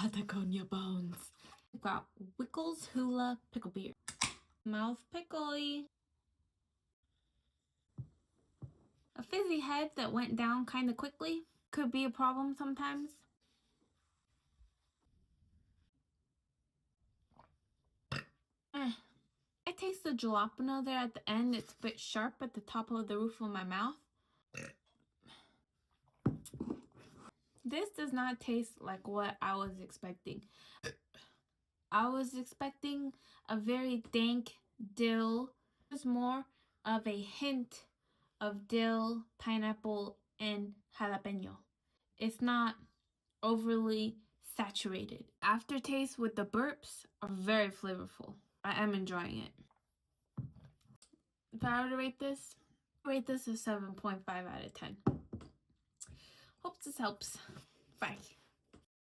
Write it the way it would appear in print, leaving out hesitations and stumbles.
Patagonia bones. We've got Wickles Hula Pickle Beer. Mouth pickly. A fizzy head that went down kind of quickly. Could be a problem sometimes. I taste the jalapeno there at the end. It's a bit sharp at the top of the roof of my mouth. This does not taste like what I was expecting. I was expecting a very dank dill. There's more of a hint of dill, pineapple, and jalapeno. It's not overly saturated. Aftertaste with the burps are very flavorful. I am enjoying it. If I were to rate this a 7.5 out of 10. Hope this helps. Bye.